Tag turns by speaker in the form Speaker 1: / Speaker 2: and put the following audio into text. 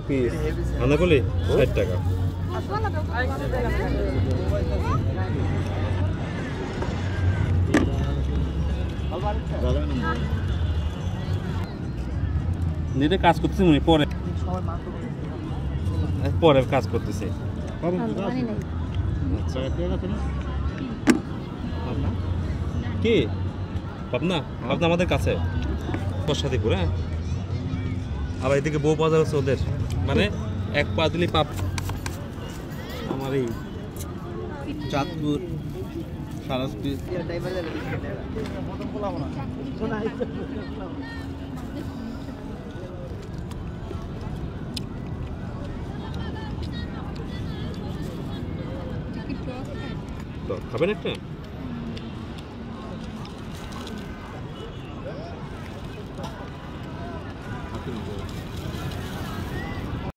Speaker 1: Piece
Speaker 2: আনাগুলি 60 টাকা। নিজে কাজ করতেছি মনে পরে পরে কাজ করতেছি। কি পাবনা? পাবনা আমাদের কাছে প্রসাদীপুর। হ্যাঁ, আবার এদিকে বউ বাজার হচ্ছে ওদের, মানে এক পা দিলে পাপ। আমার এই
Speaker 1: চাঁদপুর সারাসপি
Speaker 2: খাবেন একটা?